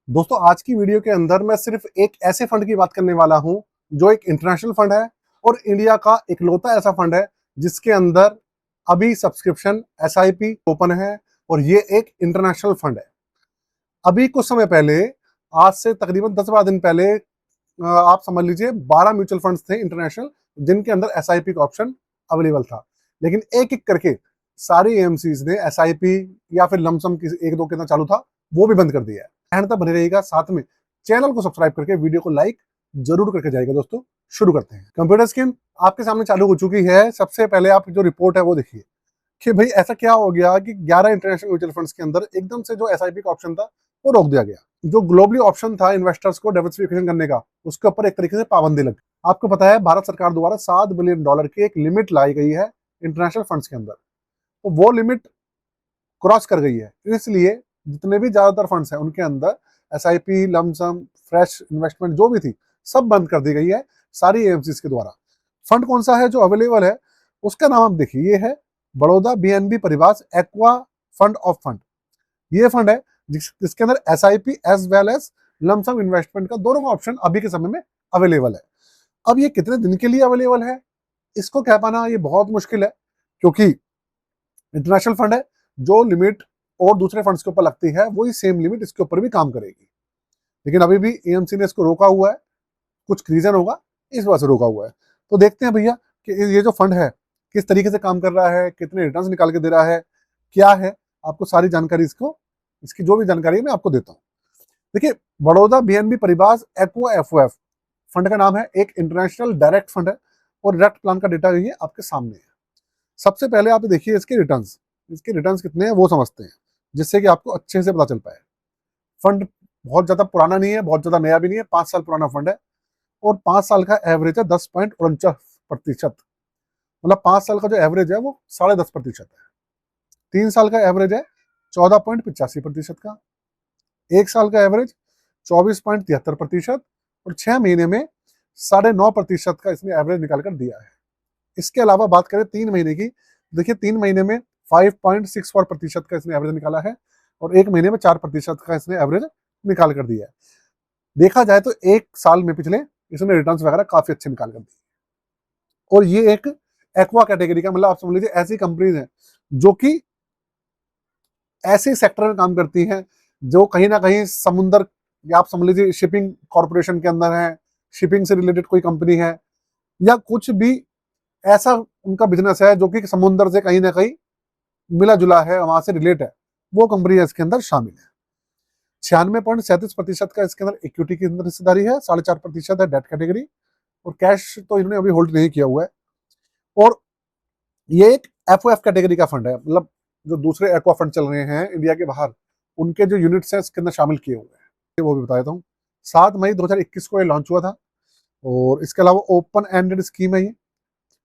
दोस्तों आज की वीडियो के अंदर मैं सिर्फ एक ऐसे फंड की बात करने वाला हूं जो एक इंटरनेशनल फंड है और इंडिया का इकलौता ऐसा फंड है जिसके अंदर अभी सब्सक्रिप्शन एसआईपी ओपन है और ये एक इंटरनेशनल फंड है। अभी कुछ समय पहले, आज से तकरीबन 10-12 दिन पहले, आप समझ लीजिए 12 म्यूचुअल फंड्स थे इंटरनेशनल जिनके अंदर एसआईपी का ऑप्शन अवेलेबल था। लेकिन एक एक करके सारी एएमसीज ने एसआईपी या फिर लमसम की एक दो के अंदर चालू था वो भी बंद कर दिया है। एंड तक बने रहेगा, साथ में चैनल को सब्सक्राइब करके वीडियो को लाइक जरूर करके जाएगा। दोस्तों शुरू करते हैं। कंप्यूटर स्क्रीन आपके सामने चालू हो चुकी है। सबसे पहले आप जो रिपोर्ट है वो देखिए कि भाई ऐसा क्या हो गया कि 11 इंटरनेशनल म्यूचुअल फंड्स के अंदर एकदम से जो एसआईपी का ऑप्शन था वो रोक दिया गया। जो ग्लोबली ऑप्शन था इन्वेस्टर्स को डाइवर्सिफिकेशन करने का, उसके ऊपर एक तरीके से पाबंदी लग गई। आपको पता है भारत सरकार द्वारा $7 बिलियन की एक लिमिट लाई गई है इंटरनेशनल फंड्स के अंदर, तो वो लिमिट क्रॉस कर गई है। इसलिए जितने भी ज्यादातर फंड्स हैं उनके अंदर एसआईपी, लमसम, फ्रेश इन्वेस्टमेंट जो भी थी सब बंद कर दी गई है सारी एएमसीज के द्वारा। फंड कौन सा है जो अवेलेबल है, उसका नाम आप देखिए, ये है Baroda BNP Paribas aqua fund of fund. ये फंड है जिसके अंदर SIP as well as lump sum investment का दोनों का ऑप्शन अभी के समय में अवेलेबल है। अब ये कितने दिन के लिए अवेलेबल है इसको कह पाना ये बहुत मुश्किल है, क्योंकि इंटरनेशनल फंड है। जो लिमिट और दूसरे फंड्स के ऊपर लगती है वही सेम लिमिट इसके ऊपर भी काम करेगी। लेकिन अभी भी एएमसी ने इसको रोका हुआ है, कुछ रीजन होगा इस वजह से रोका हुआ है। तो देखते हैं भैया कि ये जो फंड है किस तरीके से काम कर रहा है, कितने रिटर्न्स निकाल के दे रहा है, क्या है। आपको सारी जानकारी इसकी जो भी जानकारी है मैं आपको देता हूँ। देखिए, Baroda BNP Paribas aqua FOF fund का नाम है, एक इंटरनेशनल डायरेक्ट फंड है और डायरेक्ट प्लान का डेटा ये आपके सामने है। सबसे पहले आप देखिए इसके रिटर्न्स कितने हैं वो समझते हैं, जिससे कि आपको अच्छे से पता चल पाए। फंड बहुत ज्यादा पुराना नहीं है, बहुत ज्यादा नया भी नहीं है, 5 साल पुराना फंड है और 5 साल का एवरेज है 10.49%। मतलब 5 साल का जो एवरेज है वो 10.5% है। 3 साल का एवरेज है 14.85% का। 1 साल का एवरेज 24.73% और 6 महीने में 9.5% का इसने एवरेज निकाल कर दिया है। इसके अलावा बात करें 3 महीने की, देखिए 3 महीने में 5.64% का इसने एवरेज निकाला है और 1 महीने में 4% का इसने एवरेज निकाल कर दिया है। देखा जाए तो 1 साल में पिछले इसने रिटर्न्स वगैरह काफी अच्छे निकाल कर दिए। और ये एक एक्वा कैटेगरी का, मतलब आप समझ लीजिए ऐसी कंपनीज हैं जो कि ऐसे सेक्टर में काम करती हैं जो कहीं ना कहीं समुद्र, या आप समझ लीजिए शिपिंग कॉर्पोरेशन के अंदर है, शिपिंग से रिलेटेड कोई कंपनी है, या कुछ भी ऐसा उनका बिजनेस है जो कि समुद्र से कहीं ना कहीं मिला जुला है, वहां से रिलेट है, वो कंपनी इसके अंदर शामिल है। 96.37% का इसके अंदर इक्विटी की अंदर हिस्सेदारी है, 4.5% है डेट कैटेगरी, और कैश तो इन्होंने अभी होल्ड नहीं किया हुआ है। और ये एक एफओएफ कैटेगरी का फंड है, मतलब जो दूसरे एक्वा फंड चल रहे हैं इंडिया के बाहर, उनके जो यूनिट्स हैं इसके अंदर शामिल किए हुए हैं, वो भी बता देता हूँ। 7 मई 2021 को ये लॉन्च हुआ था और इसके अलावा ओपन एंडेड स्कीम है ये।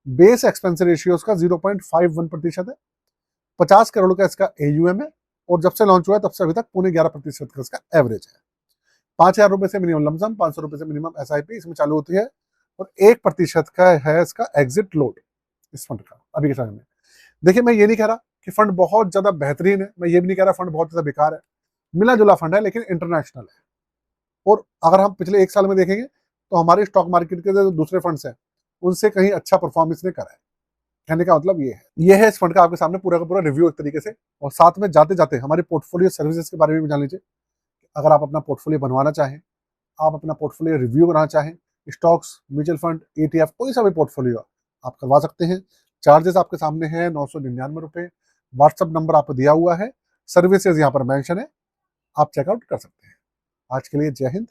बेस एक्सपेंस रेशियो का 0.51% है। 50 करोड़ का इसका एयूएम है और जब से लॉन्च हुआ है तब से अभी तक 11.5% का इसका एवरेज है। 5,000 रुपए से मिनिमम लमसम, 500 रुपए से मिनिमम एसआईपी इसमें चालू होती है और 1% का है इसका एग्जिट लोड इस फंड का अभी के समय में। देखिए, मैं ये नहीं कह रहा कि फंड बहुत ज्यादा बेहतरीन है, मैं ये भी नहीं कह रहा फंड बहुत ज्यादा बेकार है। मिला जुला फंड है लेकिन इंटरनेशनल है। और अगर हम पिछले 1 साल में देखेंगे तो हमारे स्टॉक मार्केट के जो दूसरे फंड्स हैं उनसे कहीं अच्छा परफॉर्मेंस ने करा है। कहने का मतलब ये है इस फंड का आपके सामने पूरा का पूरा रिव्यू एक तरीके से। और साथ में जाते जाते हमारी पोर्टफोलियो सर्विसेज के बारे में भी जान लीजिए। अगर आप अपना पोर्टफोलियो बनवाना चाहें, आप अपना पोर्टफोलियो रिव्यू कराना चाहें, स्टॉक्स, म्यूचुअल फंड, ETF, कोई सा भी पोर्टफोलियो आप करवा सकते हैं। चार्जेस आपके सामने हैं 999 रुपए। व्हाट्सअप नंबर आपको दिया हुआ है, सर्विसेज यहाँ पर मेंशन है, आप चेकआउट कर सकते हैं। आज के लिए जय हिंद।